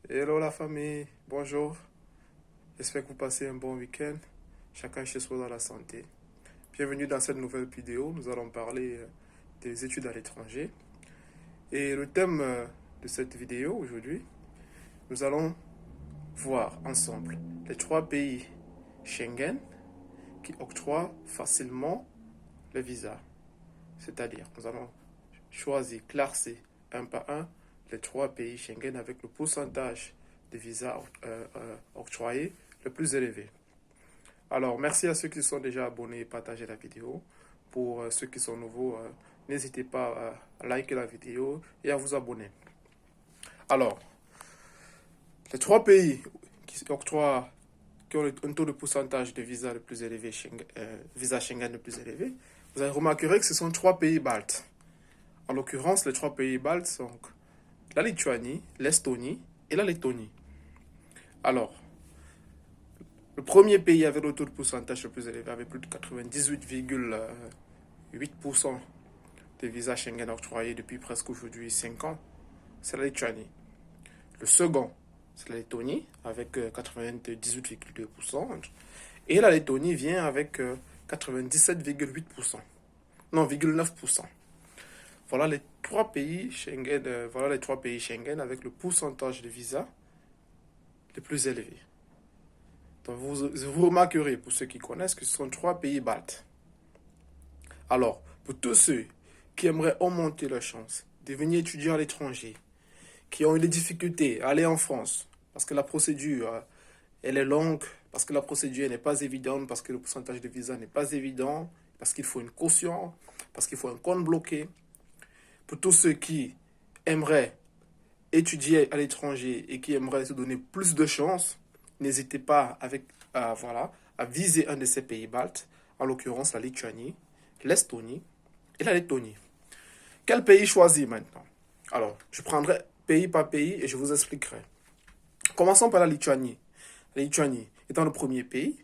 Hello la famille, bonjour. J'espère que vous passez un bon week-end, chacun chez soi dans la santé. Bienvenue dans cette nouvelle vidéo. Nous allons parler des études à l'étranger. Et le thème de cette vidéo aujourd'hui, nous allons voir ensemble les trois pays Schengen qui octroient facilement le visa. C'est-à-dire, nous allons choisir, classer un par un les trois pays Schengen avec le pourcentage de visas octroyés le plus élevé. Alors, merci à ceux qui sont déjà abonnés et partagez la vidéo. Pour ceux qui sont nouveaux, n'hésitez pas à liker la vidéo et à vous abonner. Alors, les trois pays qui octroient, qui ont un taux de pourcentage de visa le plus élevé, visa Schengen le plus élevé, vous avez remarqué que ce sont trois pays baltes. En l'occurrence, les trois pays baltes sont la Lituanie, l'Estonie et la Lettonie. Alors, le premier pays avec le taux de pourcentage le plus élevé, avec plus de 98,8% des visas Schengen octroyés depuis presque aujourd'hui 5 ans, c'est la Lituanie. Le second, c'est la Lettonie, avec 98,2%. Et la Lettonie vient avec 97,8%. Non, 9%. Voilà les trois pays Schengen, avec le pourcentage de visas le plus élevé. Donc vous remarquerez, pour ceux qui connaissent, que ce sont trois pays baltes. Alors, pour tous ceux qui aimeraient augmenter leur chance de venir étudier à l'étranger, qui ont eu des difficultés à aller en France, parce que la procédure, elle est longue, parce que la procédure n'est pas évidente, parce que le pourcentage de visa n'est pas évident, parce qu'il faut une caution, parce qu'il faut un compte bloqué. Pour tous ceux qui aimeraient étudier à l'étranger et qui aimeraient se donner plus de chances, n'hésitez pas à viser un de ces pays baltes, en l'occurrence la Lituanie, l'Estonie et la Lettonie. Quel pays choisir maintenant? Alors, je prendrai pays par pays et je vous expliquerai. Commençons par la Lituanie. La Lituanie étant le premier pays,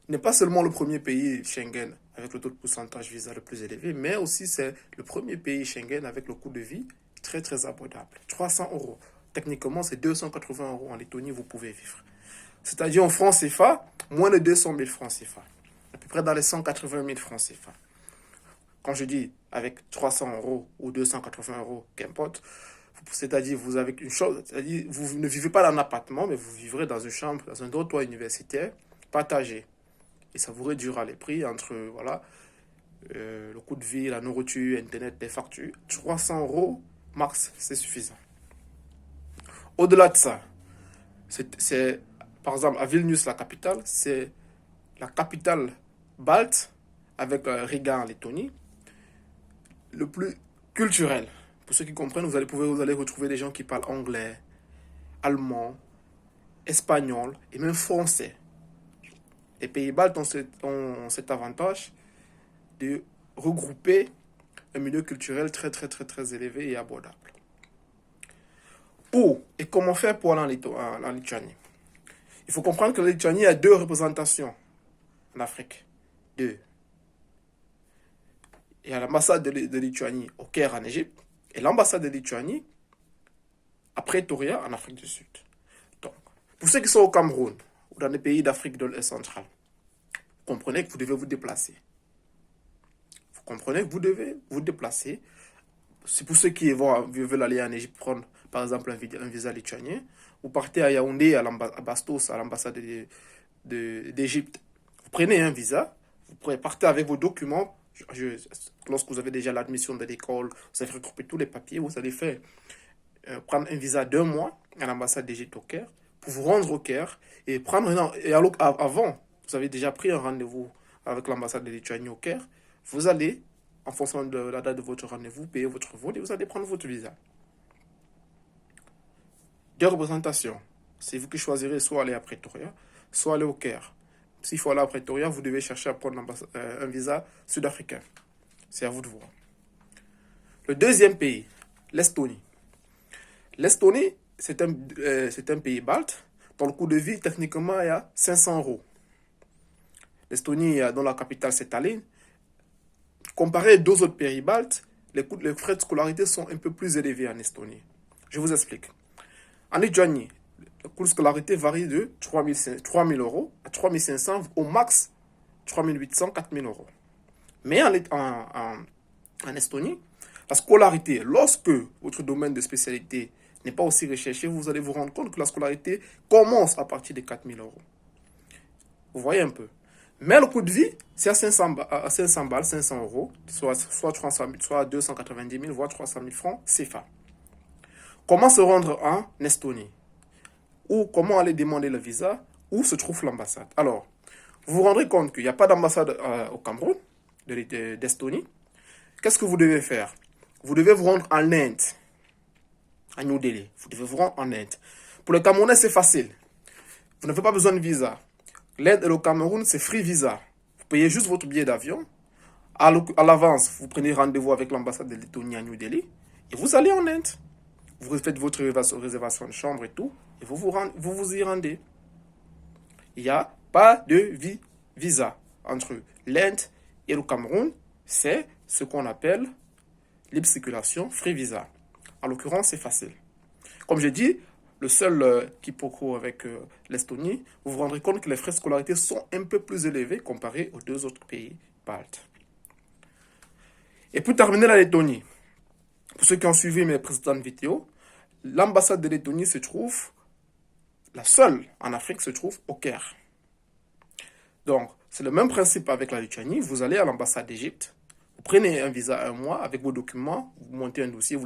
n'est pas seulement le premier pays Schengen avec le taux de pourcentage visa le plus élevé, mais aussi c'est le premier pays Schengen avec le coût de vie très très abordable. 300 euros. Techniquement, c'est 280 euros en Lettonie, vous pouvez vivre. C'est-à-dire en francs CFA, moins de 200 000 francs CFA. À peu près dans les 180 000 francs CFA. Quand je dis avec 300 euros ou 280 euros, qu'importe, c'est-à-dire vous avez une chose, c'est-à-dire vous ne vivez pas dans un appartement, mais vous vivrez dans une chambre, dans un dortoir universitaire, partagé. Et ça vous réduira les prix entre le coût de vie, la nourriture, Internet, les factures. 300 euros max, c'est suffisant. Au-delà de ça, c'est par exemple à Vilnius, la capitale, c'est la capitale balte avec Riga en Lettonie, le plus culturel. Pour ceux qui comprennent, vous allez retrouver des gens qui parlent anglais, allemand, espagnol et même français. Les pays baltes ont cet avantage de regrouper un milieu culturel très très très très élevé et abordable. Où et comment faire pour aller en Lituanie? Il faut comprendre que la Lituanie a deux représentations en Afrique. Deux. Il y a l'ambassade de Lituanie au Caire en Égypte et l'ambassade de Lituanie à Pretoria en Afrique du Sud. Donc, pour ceux qui sont au Cameroun ou dans les pays d'Afrique de l'Est centrale, vous comprenez que vous devez vous déplacer. Vous comprenez que vous devez vous déplacer. C'est pour ceux qui veulent aller en Égypte prendre, par exemple, un visa lituanien. Vous partez à Yaoundé, à Bastos, à l'ambassade d'Égypte. Vous prenez un visa, vous partez avec vos documents. Lorsque vous avez déjà l'admission de l'école, vous avez regroupé tous les papiers, vous allez prendre un visa d'1 mois à l'ambassade d'Égypte au Caire pour vous rendre au Caire et avant, vous avez déjà pris un rendez-vous avec l'ambassade de Lituanie au Caire. Vous allez, en fonction de la date de votre rendez-vous, payer votre vol et vous allez prendre votre visa. Deux représentations. C'est vous qui choisirez soit aller à Pretoria, soit aller au Caire. S'il faut aller à Pretoria, vous devez chercher à prendre un visa sud-africain. C'est à vous de voir. Le deuxième pays, l'Estonie. L'Estonie, c'est un pays balte dont le coût de vie, techniquement, est à 500 euros. L'Estonie, dont la capitale, c'est Tallinn. Comparé aux deux autres pays baltes, les frais de scolarité sont un peu plus élevés en Estonie. Je vous explique. En Lituanie, coût de scolarité varie de 3 000 euros à 3 500, au max 3 800, 4 000 euros. Mais en Estonie, la scolarité, lorsque votre domaine de spécialité n'est pas aussi recherché, vous allez vous rendre compte que la scolarité commence à partir de 4 000 euros. Vous voyez un peu. Mais le coût de vie, c'est à 500 balles, 500 euros, soit 300 000, soit 290 000, voire 300 000 francs CFA. Comment se rendre en Estonie? Ou comment aller demander le visa? Où se trouve l'ambassade? Alors, vous vous rendrez compte qu'il n'y a pas d'ambassade au Cameroun, d'Estonie. Qu'est-ce que vous devez faire? Vous devez vous rendre en Inde, à New Delhi. Vous devez vous rendre en Inde. Pour le Camerounais, c'est facile. Vous n'avez pas besoin de visa. L'Inde et le Cameroun, c'est free visa. Vous payez juste votre billet d'avion. À l'avance, vous prenez rendez-vous avec l'ambassade de Lettonie à New Delhi. Et vous allez en Inde. Vous faites votre réservation de chambre et tout. Et vous y rendez. Il n'y a pas de visa entre l'Inde et le Cameroun. C'est ce qu'on appelle libre circulation, free visa. En l'occurrence, c'est facile. Comme j'ai dit, le seul quiproquo avec l'Estonie, vous vous rendrez compte que les frais de scolarité sont un peu plus élevés comparés aux deux autres pays baltes. Et pour terminer la Lettonie, pour ceux qui ont suivi mes précédentes vidéos, l'ambassade de Lettonie se trouve, la seule en Afrique se trouve au Caire. Donc, c'est le même principe avec la Lituanie. Vous allez à l'ambassade d'Égypte, vous prenez un visa 1 mois avec vos documents, vous montez un dossier,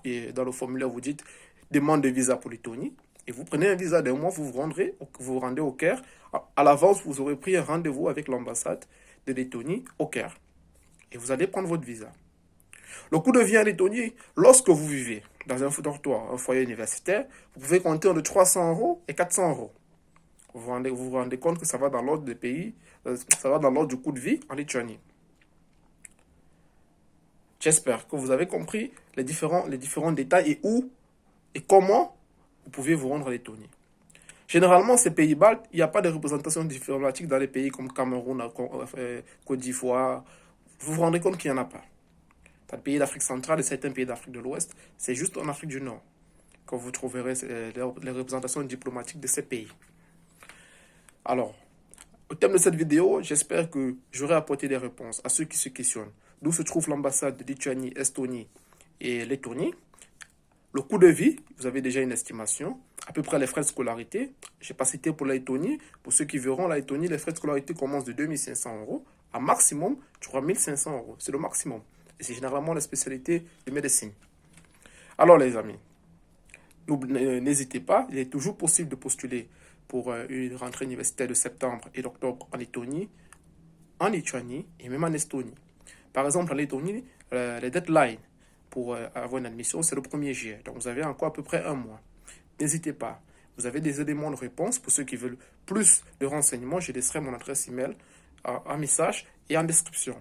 et dans le formulaire, vous dites demande de visa pour Lettonie. Et vous prenez un visa d'1 mois, vous vous rendez au Caire. À l'avance, vous aurez pris un rendez-vous avec l'ambassade de Lettonie au Caire. Et vous allez prendre votre visa. Le coût de vie en Lettonie, lorsque vous vivez dans un dortoir, un foyer universitaire, vous pouvez compter entre 300 euros et 400 euros. Vous vous rendez compte que ça va dans l'ordre des pays, ça va dans l'ordre du coût de vie en Lituanie. J'espère que vous avez compris les différents détails et où et comment vous pouvez vous rendre à Lettonie. Généralement, ces pays baltes, il n'y a pas de représentation diplomatique dans les pays comme Cameroun, Côte d'Ivoire. Vous vous rendez compte qu'il n'y en a pas. Dans les pays d'Afrique centrale et certains pays d'Afrique de l'Ouest, c'est juste en Afrique du Nord que vous trouverez les représentations diplomatiques de ces pays. Alors, au thème de cette vidéo, j'espère que j'aurai apporté des réponses à ceux qui se questionnent. D'où se trouve l'ambassade de Lituanie, Estonie et Lettonie? Le coût de vie, vous avez déjà une estimation. À peu près les frais de scolarité. Je n'ai pas cité pour la Lettonie. Pour ceux qui verront, la Lettonie, les frais de scolarité commencent de 2 500 euros à maximum 3 500 euros. C'est le maximum. Et c'est généralement la spécialité de médecine. Alors les amis, n'hésitez pas. Il est toujours possible de postuler pour une rentrée universitaire de septembre et d'octobre en Lettonie, en Lituanie et même en Estonie. Par exemple, en Lettonie, les deadlines pour avoir une admission, c'est le 1er juillet. Donc, vous avez encore à peu près 1 mois. N'hésitez pas. Vous avez des éléments de réponse. Pour ceux qui veulent plus de renseignements, je laisserai mon adresse email en message et en description.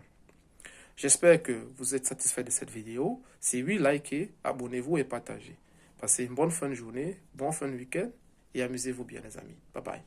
J'espère que vous êtes satisfait de cette vidéo. Si oui, likez, abonnez-vous et partagez. Passez une bonne fin de journée, bon fin de week-end et amusez-vous bien les amis. Bye bye.